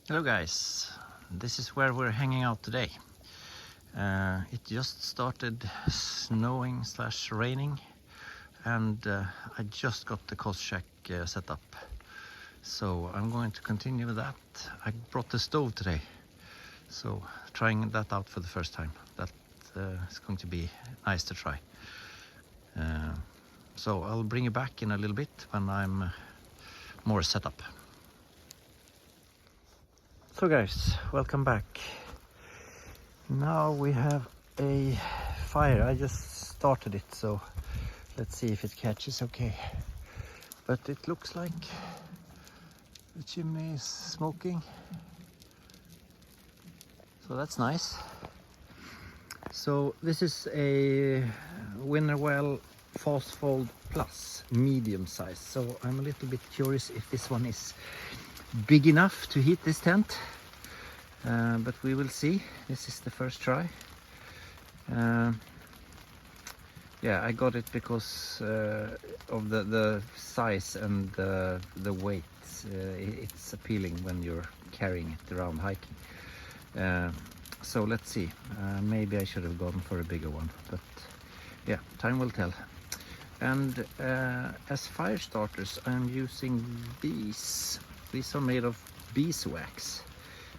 Hello guys, this is where we're hanging out today. It just started snowing / raining and I just got the Cozshack set up. So I'm going to continue with that. I brought the stove today, so trying that out for the first time. That is going to be nice to try. So I'll bring you back in a little bit when I'm more set up. So guys, welcome back. Now we have a fire. I just started it, so let's see if it catches okay. But it looks like the chimney is smoking, so that's nice. So this is a Winnerwell Fastfold Plus medium size, so I'm a little bit curious if this one is big enough to heat this tent, but we will see. This is the first try. Yeah, I got it because of the size and the weight. It's appealing when you're carrying it around hiking. So let's see. Maybe I should have gone for a bigger one, but yeah, time will tell. And as fire starters, I'm using these. These are made of beeswax.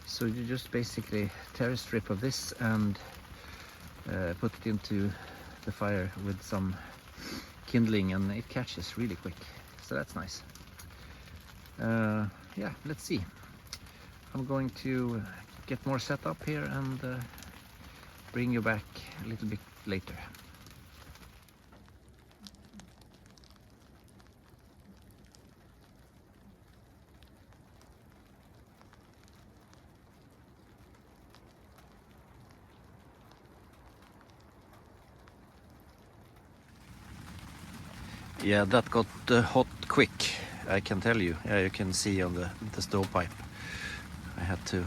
So you just basically tear a strip of this and put it into the fire with some kindling, and it catches really quick. So that's nice. Yeah, let's see. I'm going to get more set up here and bring you back a little bit later. Yeah, that got hot quick, I can tell you. Yeah, you can see on the stovepipe. I had to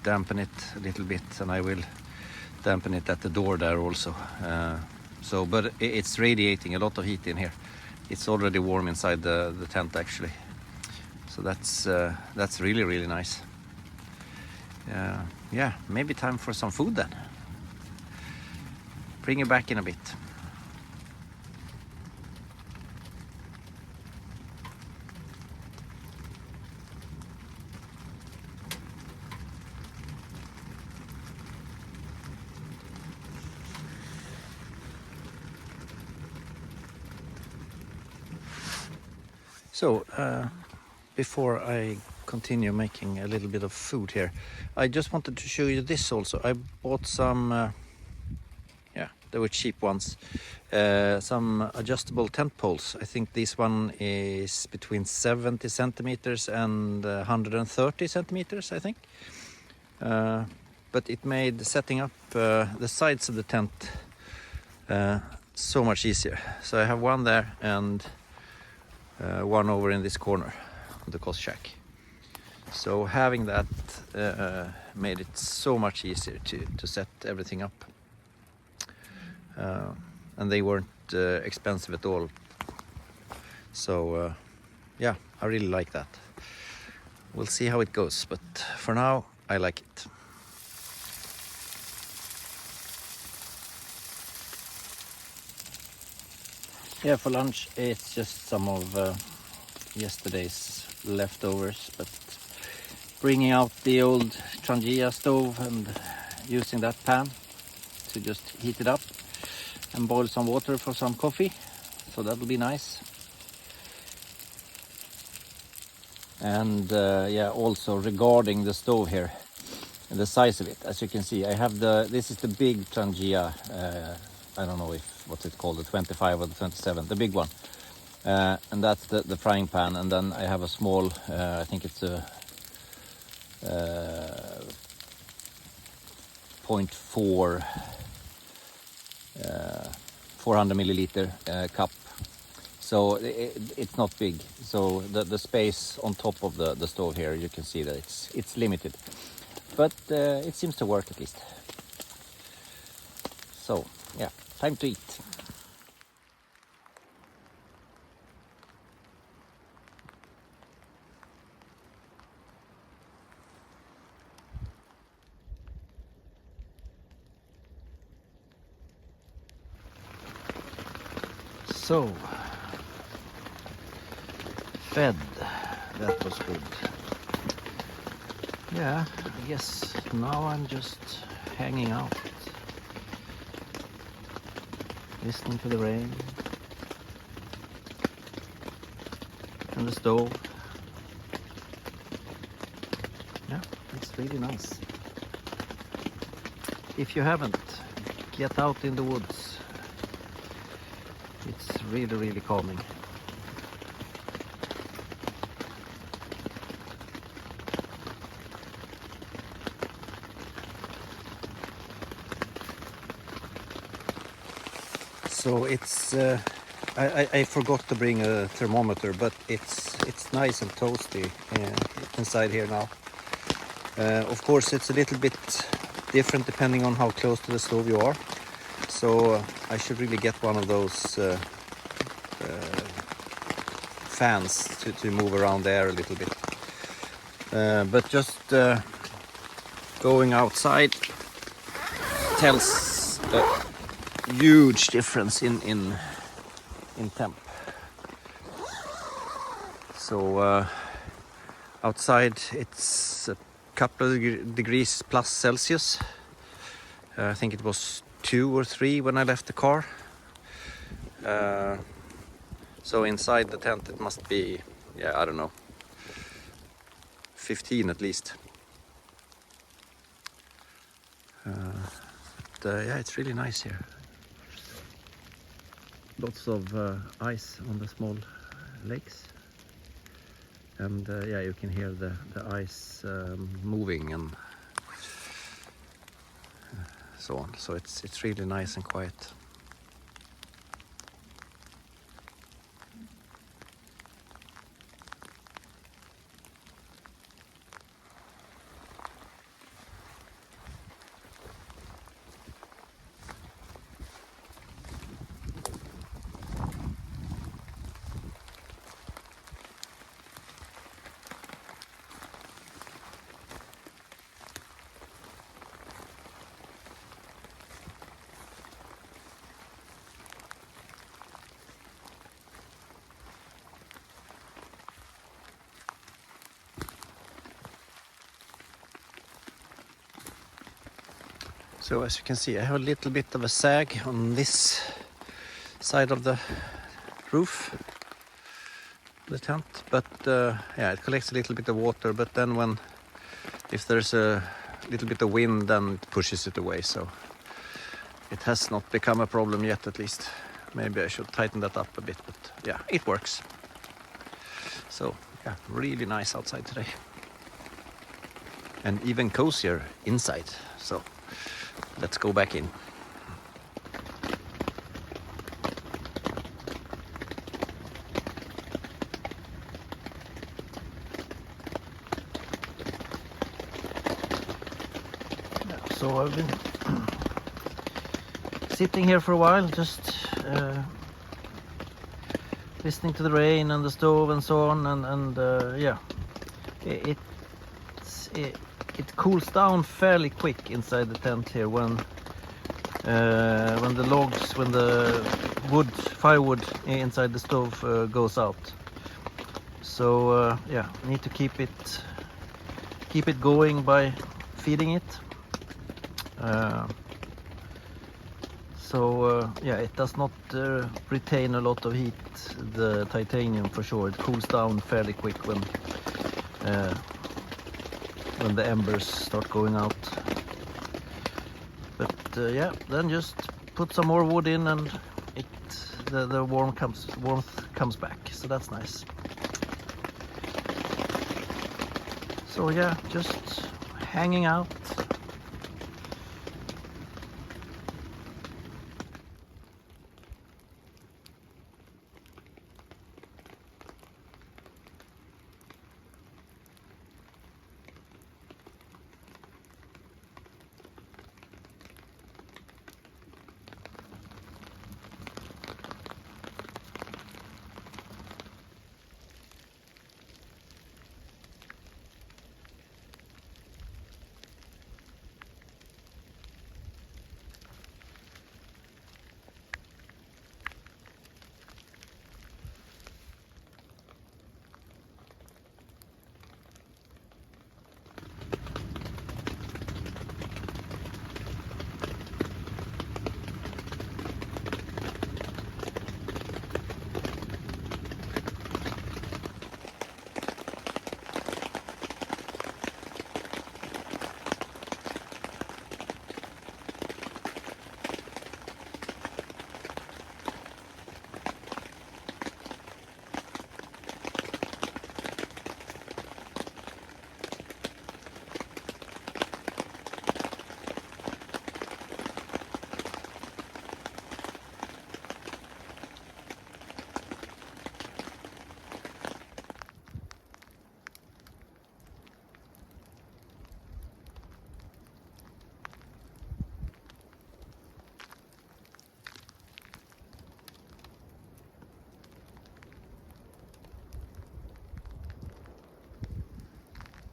dampen it a little bit, and I will dampen it at the door there also. But it's radiating a lot of heat in here. It's already warm inside the tent actually. So that's really, really nice. Yeah, maybe time for some food then. Bring you back in a bit. So before I continue making a little bit of food here, I just wanted to show you this also. I bought some, they were cheap ones, some adjustable tent poles. I think this one is between 70 centimeters and 130 centimeters, I think. But it made setting up the sides of the tent so much easier. So I have one there and one over in this corner of the Cozshack. So having that made it so much easier to set everything up. And they weren't expensive at all. So yeah, I really like that. We'll see how it goes, but for now I like it. Yeah, for lunch it's just some of yesterday's leftovers, but bringing out the old Trangia stove and using that pan to just heat it up and boil some water for some coffee, so that'll be nice. And yeah, also regarding the stove here and the size of it, as you can see, I have this is the big Trangia, I don't know what's it called, the 25 or the 27, the big one. And that's the frying pan, and then I have a small, I think it's a 0.4 400 milliliter cup. So it's not big. So the space on top of the stove here, you can see that it's limited, but it seems to work at least. So yeah, time to eat. So, fed, that was good. Yeah, I guess now I'm just hanging out, listening to the rain and the stove. Yeah, it's really nice. If you haven't, get out in the woods. It's really, really calming. So it's I forgot to bring a thermometer, but it's nice and toasty inside here now. Of course, it's a little bit different depending on how close to the stove you are. So I should really get one of those fans to move around the air a little bit. But just going outside tells a huge difference in temp. So outside it's a couple of degrees plus Celsius. I think it was 2 or 3 when I left the car. So inside the tent it must be, yeah, I don't know, 15 at least. But yeah, it's really nice here. Lots of ice on the small lakes. And yeah, you can hear the ice moving and so on. So it's really nice and quiet. So as you can see, I have a little bit of a sag on this side of the roof, the tent, but yeah, it collects a little bit of water, but then if there's a little bit of wind, then it pushes it away, so it has not become a problem yet, at least. Maybe I should tighten that up a bit, but yeah, it works. So yeah, really nice outside today. And even cozier inside, so let's go back in. So I've been sitting here for a while, just listening to the rain and the stove and so on, and yeah, it cools down fairly quick inside the tent here when the firewood inside the stove goes out. So yeah, need to keep it going by feeding it. So yeah, it does not retain a lot of heat, the titanium, for sure. It cools down fairly quick when the embers start going out. But yeah, then just put some more wood in and the warmth comes back, so that's nice. So yeah, just hanging out.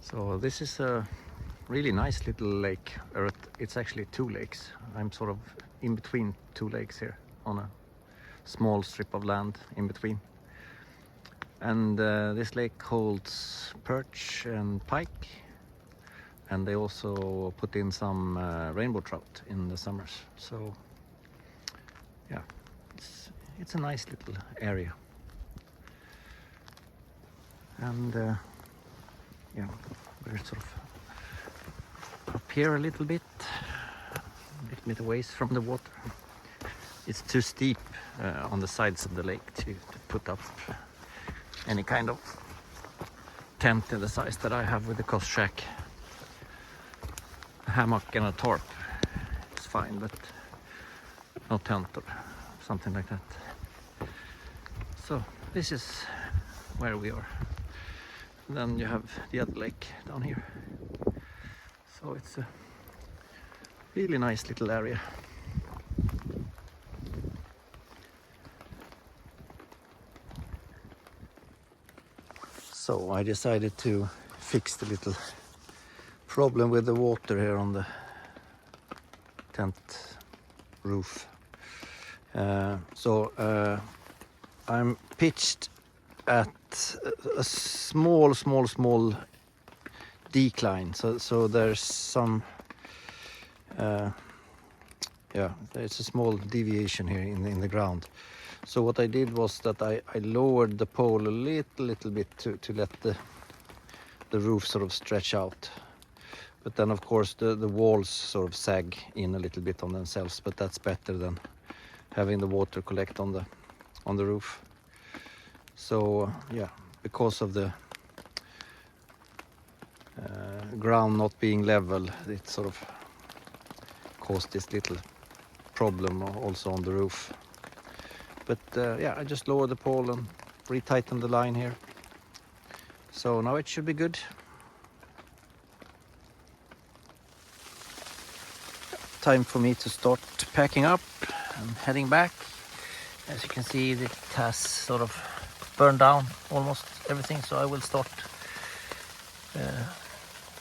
So this is a really nice little lake, or it's actually two lakes. I'm sort of in between two lakes here on a small strip of land in between. And this lake holds perch and pike, and they also put in some rainbow trout in the summers. So yeah, it's a nice little area. And yeah, we're sort of up here a little bit away from the water. It's too steep on the sides of the lake to put up any kind of tent in the size that I have with the Cozshack. A hammock and a tarp, it's fine, but no tent or something like that. So this is where we are. And then you have the other lake down here. So it's a really nice little area. So I decided to fix the little problem with the water here on the tent roof. I'm pitched at a small decline. So there's some there's a small deviation here in the ground. So what I did was that I lowered the pole a little bit to let the roof sort of stretch out. But then of course the walls sort of sag in a little bit on themselves, but that's better than having the water collect on the roof. So yeah, because of the ground not being level, it sort of caused this little problem also on the roof. But yeah, I just lowered the pole and retightened the line here. So now it should be good. Time for me to start packing up and heading back. As you can see, it has sort of burned down almost everything, so I will start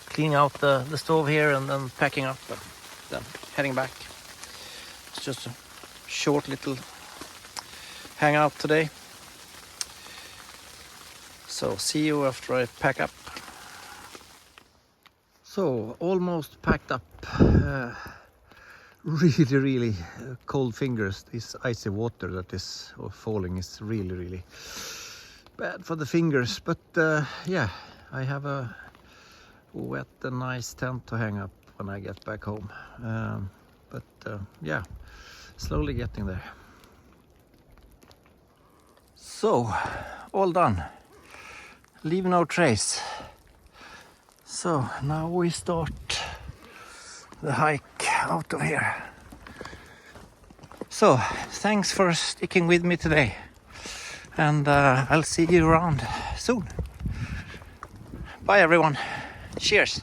cleaning out the stove here and then packing up and then heading back. It's just a short little hangout today. So see you after I pack up. So almost packed up. Really cold fingers. This icy water that is falling is really bad for the fingers. But yeah, I have a wet and nice tent to hang up when I get back home. Yeah, slowly getting there. So, all done. Leave no trace. So now we start the hike out of here. So thanks for sticking with me today, and I'll see you around soon. Bye everyone. Cheers.